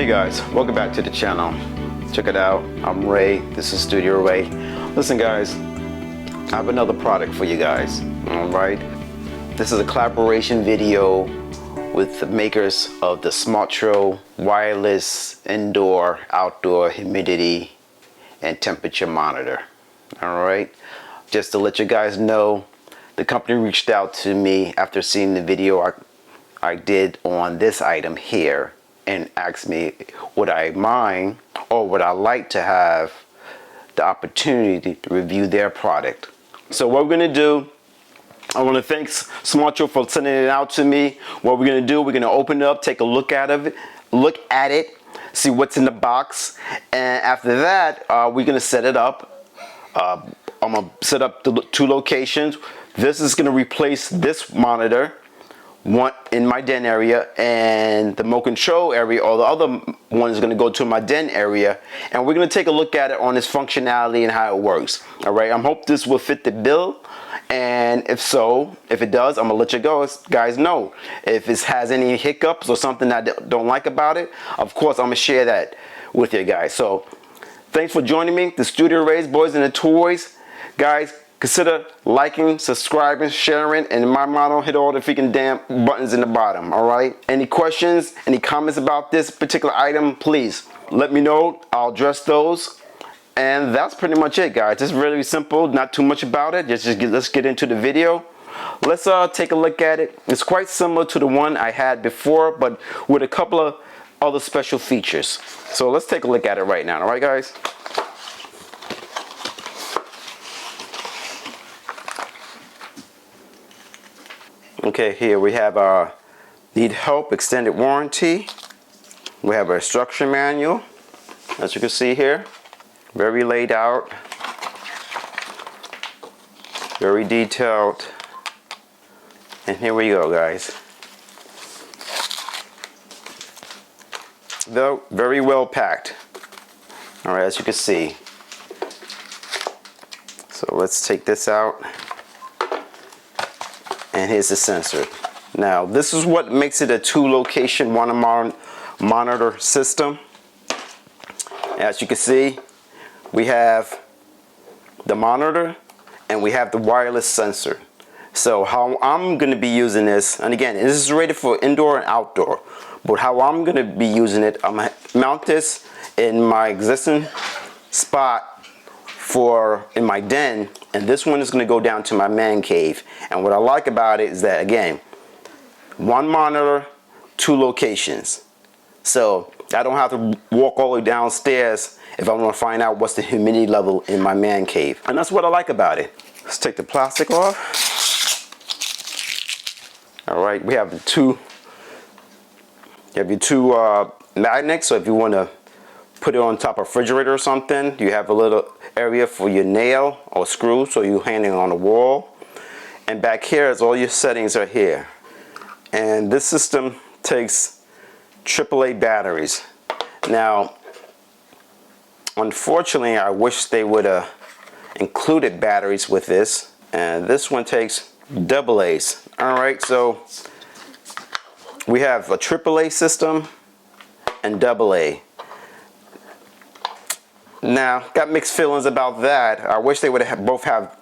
Hey guys, welcome back to the channel. Check it out, I'm Ray, this is Studio Ray. Listen guys, I have another product for you guys, alright? This is a collaboration video with the makers of the SMARTRO wireless indoor outdoor humidity and temperature monitor. Alright, just to let you guys know, the company reached out to me after seeing the video I did on this item here and asked me would I mind or would I like to have the opportunity to review their product. So what we're going to do, I want to thank SMARTRO for sending it out to me. What we're going to do, we're going to open it up, take a look at it, see what's in the box, and after that we're going to set it up. I'm going to set up the two locations. This is going to replace this monitor, one in my den area, and the remote control area, or the other one is going to go to my den area, and we're going to take a look at it on its functionality and how it works. All right, I hope this will fit the bill, and if so, if it does, I'm gonna let you guys know. If it has any hiccups or something I don't like about it, of course I'm gonna share that with you guys. So thanks for joining me, the Studio Rays, Boys and the Toys. Guys, consider liking, subscribing, sharing, and in my motto, hit all the freaking damn buttons in the bottom, all right? Any questions, any comments about this particular item, please let me know. I'll address those. And that's pretty much it, guys. It's really simple, not too much about it. Let's get into the video. Let's take a look at it. It's quite similar to the one I had before, but with a couple of other special features. So let's take a look at it right now, all right, guys? Okay, here we have our need help, extended warranty. We have our instruction manual, as you can see here. Very laid out, very detailed, and here we go, guys. Though very well packed. All right, as you can see. So let's take this out, and here's the sensor. Now, this is what makes it a two-location monitor system. As you can see, we have the monitor and we have the wireless sensor. So how I'm going to be using this, and again, this is rated for indoor and outdoor, but how I'm going to be using it, I'm going to mount this in my existing spot in my den, and this one is going to go down to my man cave. And what I like about it is that, again, one monitor, two locations. So I don't have to walk all the way downstairs if I want to find out what's the humidity level in my man cave. And that's what I like about it. Let's take the plastic off. All right, we have the two. You have your two magnets, so if you want to put it on top of a refrigerator or something, you have a little area for your nail or screw, so you're hanging on the wall. And back here is all your settings are here. And this system takes AAA batteries. Now, unfortunately, I wish they would have included batteries with this. And this one takes AA's. All right, so we have a AAA system and AA. Now, got mixed feelings about that. I wish they would have both have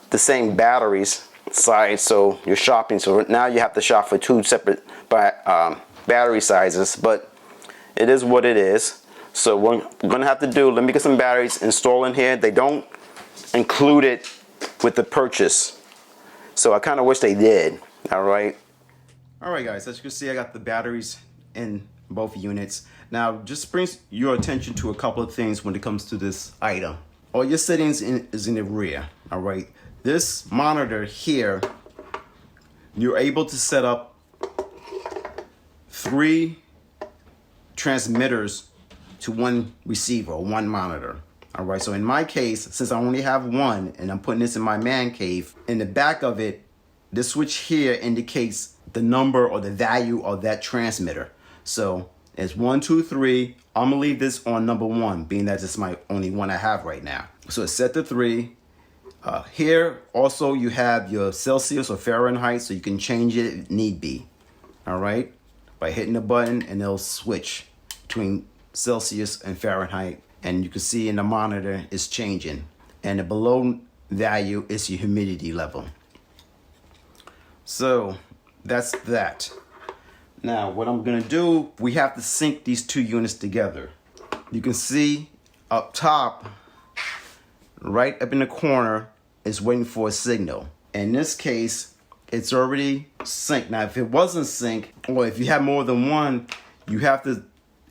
the same batteries size, so you're shopping. So now you have to shop for two separate battery sizes, but it is what it is. So what we're gonna have to do, let me get some batteries installed in here. They don't include it with the purchase, so I kind of wish they did. All right guys, as you can see, I got the batteries in both units. Now just brings your attention to a couple of things when it comes to this item. All your settings is in the rear. All right, this monitor here, you're able to set up 3 transmitters to one receiver or one monitor. All right, so in my case, since I only have one and I'm putting this in my man cave, in the back of it, this switch here indicates the number or the value of that transmitter. So it's 1, 2, 3. I'm gonna leave this on number 1, being that it's my only one I have right now. So it's set to 3. Here also you have your Celsius or Fahrenheit, so you can change it if need be. All right, by hitting the button and it'll switch between Celsius and Fahrenheit, and you can see in the monitor it's changing, and the below value is your humidity level. So that's that. Now what I'm gonna do, we have to sync these two units together. You can see up top, right up in the corner, is waiting for a signal. In this case, it's already synced. Now if it wasn't synced, or if you have more than one, you have to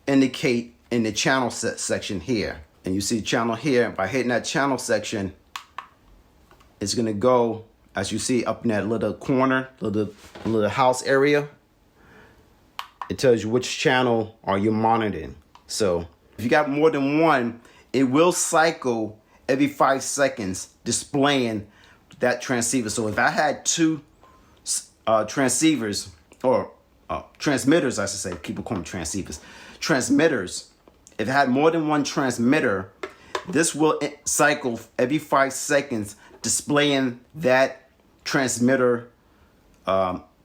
indicate in the channel section here. And you see channel here, by hitting that channel section, it's gonna go, as you see up in that little corner, little house area, it tells you which channel are you monitoring. So if you got more than one, it will cycle every 5 seconds displaying that transceiver. So if I had two transceivers, or transmitters, I should say, people call them transceivers, transmitters, if I had more than one transmitter, this will cycle every 5 seconds displaying that transmitter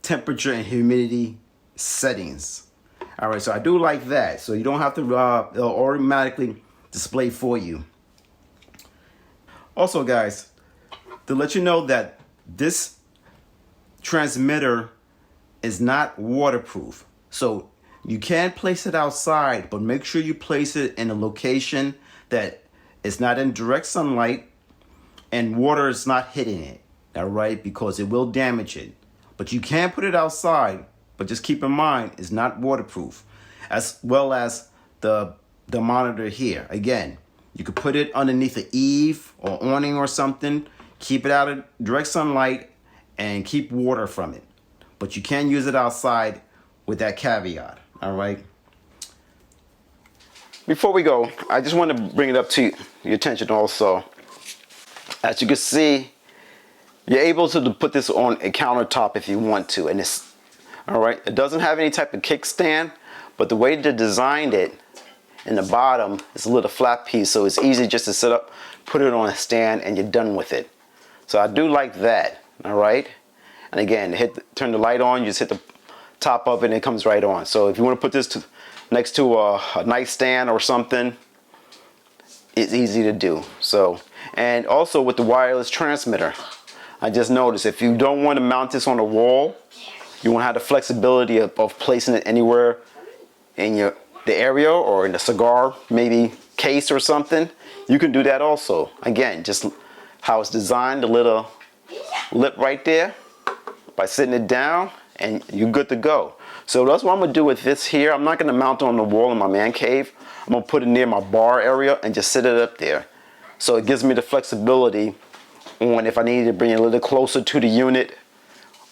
temperature and humidity settings. All right, so I do like that. So you don't have to, it'll automatically display for you. Also guys, to let you know that this transmitter is not waterproof. So you can place it outside, but make sure you place it in a location that is not in direct sunlight and water is not hitting it. All right, because it will damage it. But you can put it outside, but just keep in mind it's not waterproof. As well as the monitor here. Again, you could put it underneath an eave or awning or something, keep it out of direct sunlight and keep water from it. But you can use it outside with that caveat. All right. Before we go, I just want to bring it up to your attention also. As you can see, you're able to put this on a countertop if you want to, and it's all right. It doesn't have any type of kickstand, but the way they designed it in the bottom is a little flat piece, so it's easy just to set up, put it on a stand, and you're done with it. So I do like that. All right. And again, turn the light on, you just hit the top of it, and it comes right on. So if you want to put this next to a nightstand or something, it's easy to do. So, and also with the wireless transmitter, I just noticed if you don't want to mount this on a wall, you want to have the flexibility of placing it anywhere in the area or in a cigar maybe case or something, you can do that also. Again, just how it's designed, the little lip right there, by sitting it down, and you're good to go. So that's what I'm gonna do with this here. I'm not gonna mount it on the wall in my man cave. I'm gonna put it near my bar area and just sit it up there. So it gives me the flexibility on if I need to bring it a little closer to the unit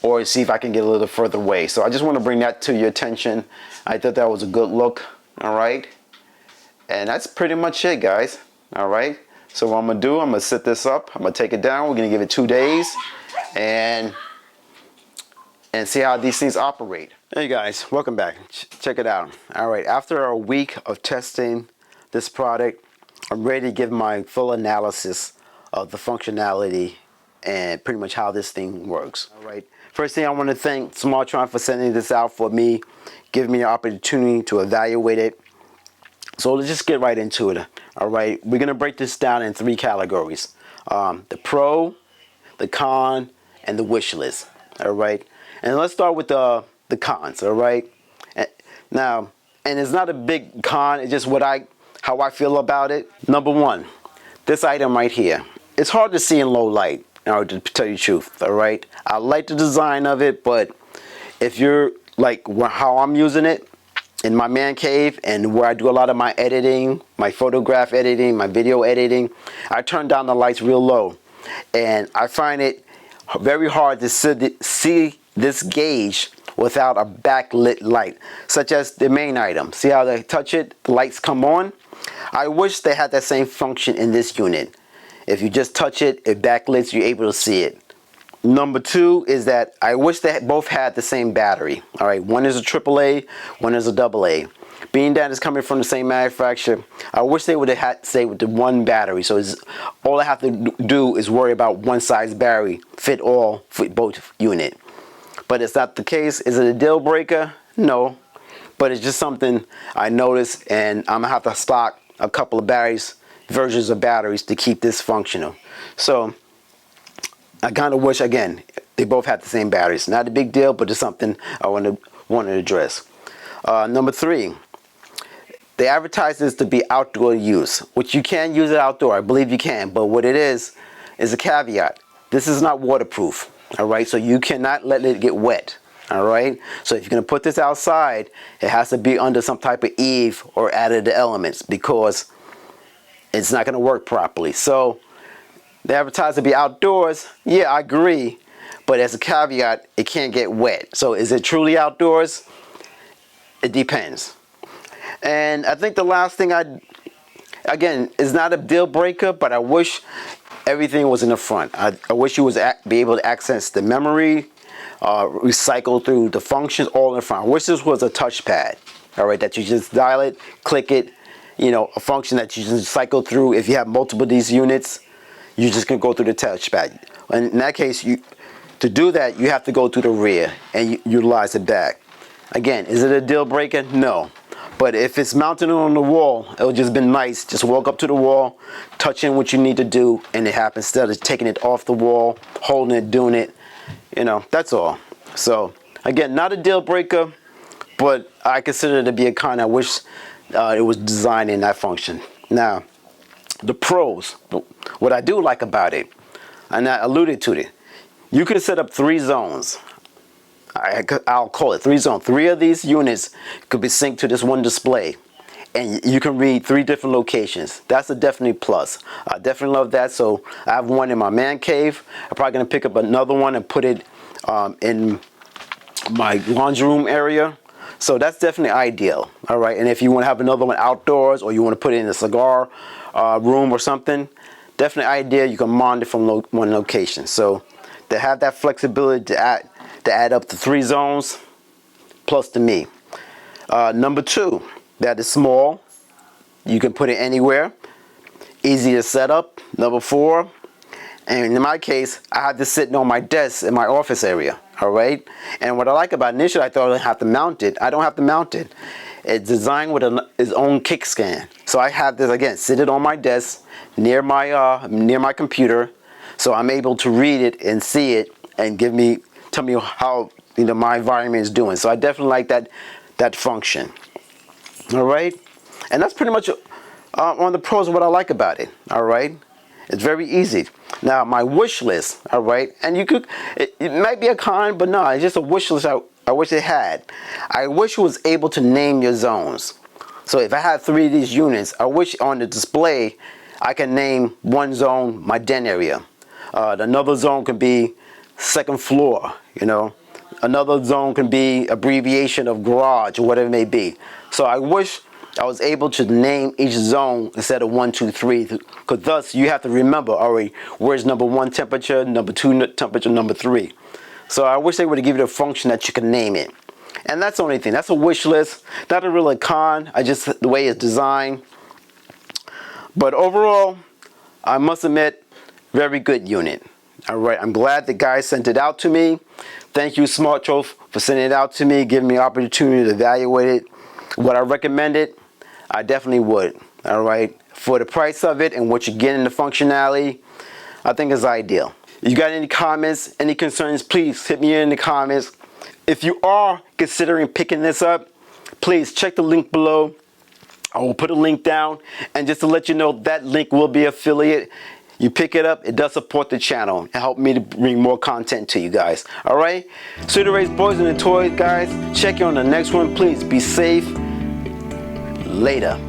or see if I can get a little further away. So I just want to bring that to your attention. I thought that was a good look. All right. And that's pretty much it, guys. All right. So what I'm gonna do, I'm gonna set this up. I'm gonna take it down. We're gonna give it 2 days and see how these things operate. Hey guys, welcome back. Check it out. All right, after a week of testing this product, I'm ready to give my full analysis of the functionality and pretty much how this thing works. All right. First thing, I want to thank SMARTRO for sending this out for me, giving me an opportunity to evaluate it. So let's just get right into it. All right, we're gonna break this down in 3 categories: the pro, the con, and the wish list. All right. And let's start with the cons, all right? Now, and it's not a big con, it's just how I feel about it. Number 1, this item right here. It's hard to see in low light, to tell you the truth, all right? I like the design of it, but if you're like how I'm using it in my man cave and where I do a lot of my editing, my photograph editing, my video editing, I turn down the lights real low. And I find it very hard to see this gauge without a backlit light, such as the main item. See how they touch it, the lights come on? I wish they had that same function in this unit. If you just touch it, it backlits, you're able to see it. Number 2 is that I wish they both had the same battery. All right, one is a AAA, one is a AA. Being that it's coming from the same manufacturer, I wish they would have had, say, with the one battery. So all I have to do is worry about one size battery, fit both unit. But it's not the case. Is it a deal breaker? No. but it's just something I noticed, and I'm gonna have to stock a couple of versions of batteries to keep this functional. So I kind of wish, again, they both had the same batteries. Not a big deal, but it's something I want to address. Number 3, they advertise this to be outdoor use, which you can use it outdoor. I believe you can, but what it is a caveat. This is not waterproof, all right? So you cannot let it get wet, all right? So if you're going to put this outside, it has to be under some type of eave or added elements, because it's not going to work properly. So they advertise to be outdoors. Yeah, I agree, but as a caveat, it can't get wet. So is it truly outdoors? It depends. And I think the last thing again, is not a deal breaker, but I wish everything was in the front. I wish you was be able to access the memory, recycle through the functions all in the front. I wish this was a touchpad, all right, that you just dial it, click it, you know, a function that you just cycle through. If you have multiple of these units, you're just gonna go through the touchpad. And in that case, to do that, you have to go through the rear and utilize the back. Again, is it a deal breaker? No. But if it's mounted on the wall, it'll just be nice. Just walk up to the wall, touch in what you need to do, and it happens, instead of taking it off the wall, holding it, doing it. You know, that's all. So again, not a deal breaker, but I consider it to be a con. I wish it was designed in that function. Now, the pros, what I do like about it, and I alluded to it, you can set up 3 zones. I'll call it 3 zones. 3 of these units could be synced to this one display, and you can read 3 different locations. That's a definite plus. I definitely love that. So I have one in my man cave. I'm probably gonna pick up another one and put it in my laundry room area. So that's definitely ideal. All right, and if you want to have another one outdoors, or you want to put it in a cigar room or something, definitely ideal. You can monitor from one location. So to have that flexibility to add up to 3 zones, plus to me. Number 2, that is small. You can put it anywhere. Easy to set up. Number 4, and in my case, I have this sitting on my desk in my office area. All right. And what I like about it, initially I thought I'd have to mount it. I don't have to mount it. It's designed with its own kick stand. So I have this, again, sit it on my desk near my computer, so I'm able to read it and see it and tell me how, you know, my environment is doing. So I definitely like that function. All right, and that's pretty much one of the pros of what I like about it. All right, it's very easy. Now my wish list. All right, and it might be a con, but no, it's just a wish list I wish it had. I wish it was able to name your zones. So if I had 3 of these units, I wish on the display I can name one zone my den area. Another zone could be 2nd floor, you know. Another zone can be abbreviation of garage or whatever it may be. So I wish I was able to name each zone instead of 1, 2, 3, because thus you have to remember, already, where's number 1 temperature, number 2 temperature, number 3. So I wish they would have given you a function that you can name it. And that's the only thing. That's a wish list. Not a real con. I just, the way it's designed. But overall, I must admit, very good unit. All right, I'm glad the guy sent it out to me. Thank you, SMARTRO, for sending it out to me, giving me an opportunity to evaluate it. Would I recommend it? I definitely would. All right, for the price of it and what you get in the functionality, I think it's ideal. If you got any comments, any concerns, please hit me in the comments. If you are considering picking this up, please check the link below. I will put a link down, and just to let you know, that link will be affiliate. You pick it up, it does support the channel and help me to bring more content to you guys. All right, Studio Ray's Boys and the Toys, guys. Check you on the next one. Please be safe. Later.